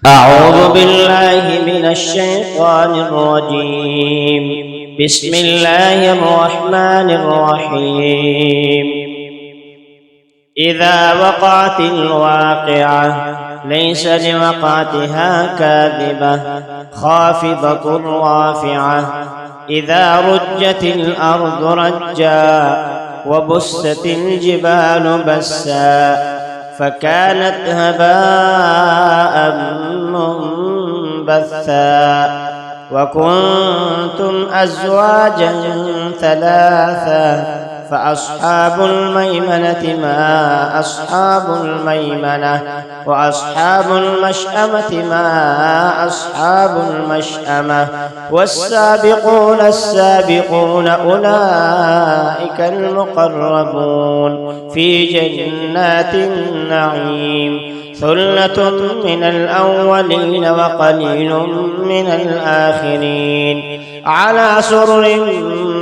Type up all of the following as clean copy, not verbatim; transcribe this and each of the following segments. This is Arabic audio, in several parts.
أعوذ بالله من الشيطان الرجيم. بسم الله الرحمن الرحيم. إذا وقعت الواقعة ليس لوقعتها كاذبة خافضة رافعة. إذا رجت الأرض رجا وبست الجبال بسا فكانت هباء منبثا وكنتم أزواجا ثلاثا فأصحاب الميمنة ما أصحاب الميمنة وأصحاب المشأمة ما أصحاب المشأمة والسابقون السابقون أولئك المقربون في جنات النعيم. ثلة من الأولين وقليل من الآخرين على سرر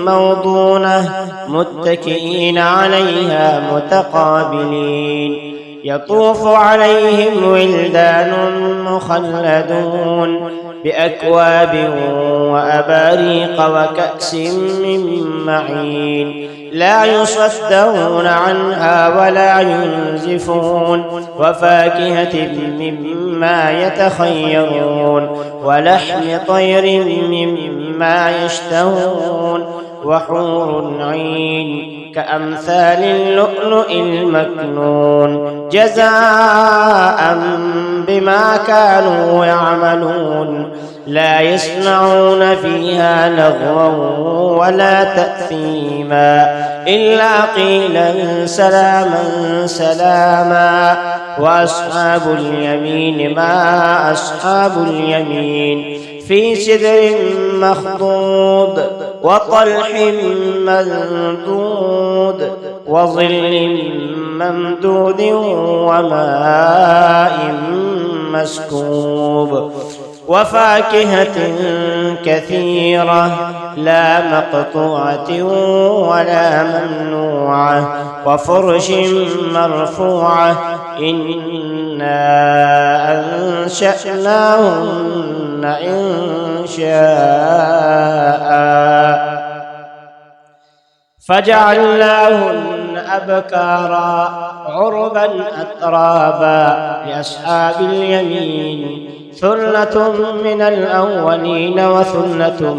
موضونة متكئين عليها متقابلين. يطوف عليهم ولدان مخلدون بأكواب وأباريق وكأس من معين لا يصدعون عنها ولا ينزفون وفاكهة مما يتخيرون ولحم طير مما يشتهون وحور عين كأمثال اللؤلؤ المكنون جزاء بما كانوا يعملون. لا يسمعون فيها لغوا ولا تأثيما إلا قيلا سلاما سلاما. وأصحاب اليمين ما أصحاب اليمين في سدر مخضود وطلح منضود وظل ممدود وماء مسكوب وفاكهة كثيرة لا مقطوعة ولا ممنوعة وفرش مرفوعة. إنا أنشأناهن إنشاء فجعلناهن أبكارا عربا أترابا لأصحاب اليمين. ثلة من الأولين وثلة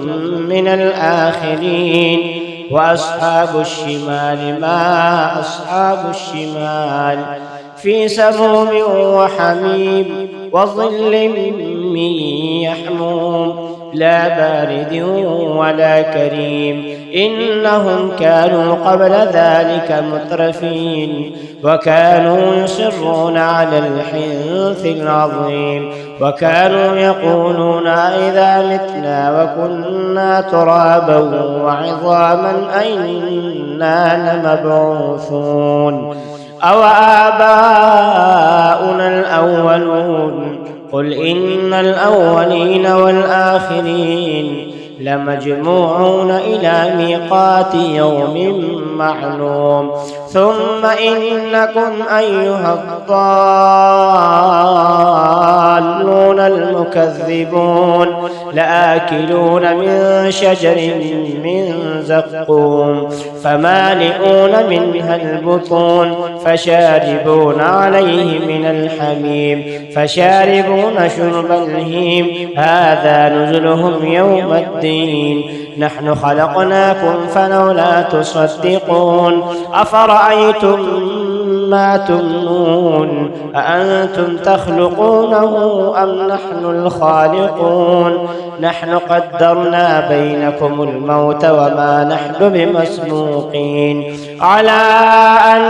من الآخرين. وأصحاب الشمال ما أصحاب الشمال في سموم وحميم وظل من يحموم لا بارد ولا كريم. إنهم كانوا قبل ذلك مترفين وكانوا يصرون على الحنث العظيم وكانوا يقولون إذا متنا وكنا ترابا وعظاما أئنا لمبعوثون أو آباؤنا الأولون. قل إن الأولين والآخرين لمجموعون إلى ميقات يوم معلوم. ثم إنكم أيها الضالون المكذبون لآكلون من شجر من زقوم فمالئون منها البطون فشاربون عليه من الحميم فشاربون شرب الهيم. هذا نزلهم يوم الدين. نحن خلقناكم فلولا تصدقون. أفرأيتم ما تمنون أأنتم تخلقونه أم نحن الخالقون. نحن قدرنا بينكم الموت وما نحن بمسبوقين على أن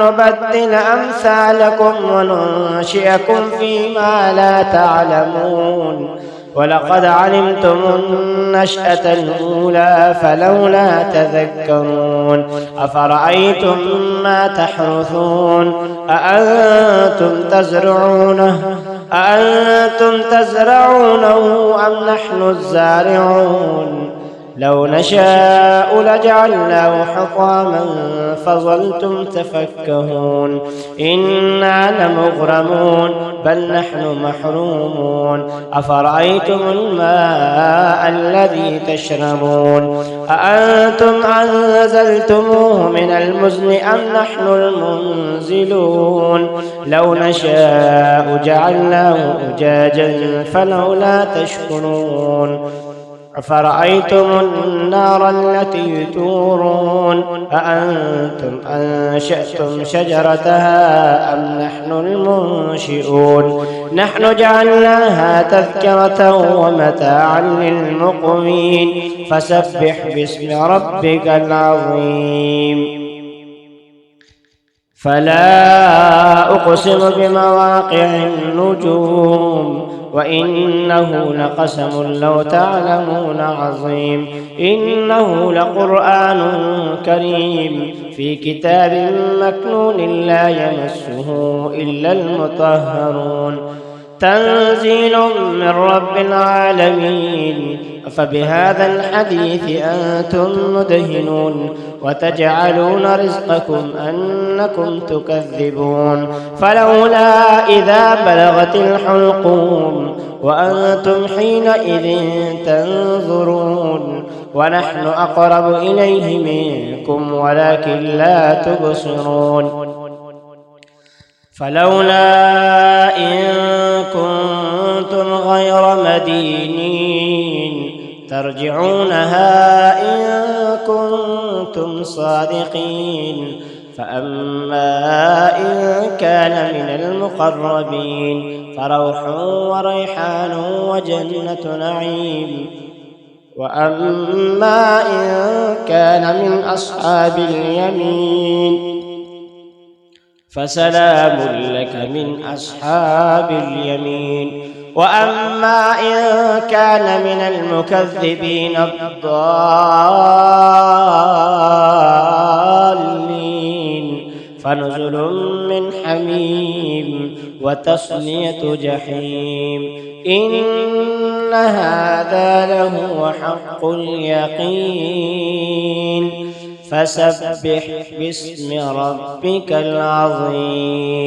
نبدل أمثالكم وننشئكم فيما لا تعلمون. ولقد علمتم النشأة الأولى فلولا تذكرون. أفرأيتم ما تحرثون أأنتم تزرعونه أم نحن الزارعون. لو نشاء لجعلناه حطاما فظلتم تفكهون إنا لمغرمون بل نحن محرومون أفرأيتم الماء الذي تشربون أأنتم أنزلتموه من المزن أم نحن المنزلون لو نشاء جعلناه أجاجا فلولا تشكرون أفرأيتم النار التي تورون أأنتم أنشأتم شجرتها أم نحن المنشئون نحن جعلناها تذكرة ومتاعا للمقوين فسبح باسم ربك العظيم فلا أقسم بمواقع النجوم وإنه لقسم لو تعلمون عظيم إنه لقرآن كريم في كتاب مكنون لا يمسه إلا المطهرون تنزيل من رب العالمين أفبهذا الحديث أنتم مدهنون وتجعلون رزقكم أنكم تكذبون فلولا إذا بلغت الحلقوم وأنتم حينئذ تنظرون ونحن أقرب إليه منكم ولكن لا تبصرون فلولا إن كنتم غير مدينين ترجعونها إن كنتم صادقين فأما إن كان من المقربين فروح وريحان وجنة نعيم وأما إن كان من أصحاب اليمين فسلام لك من أصحاب اليمين وأما إن كان من المكذبين الضالين فنزل من حميم وتصلية جحيم إن هذا لهو حق اليقين فسبح باسم ربك العظيم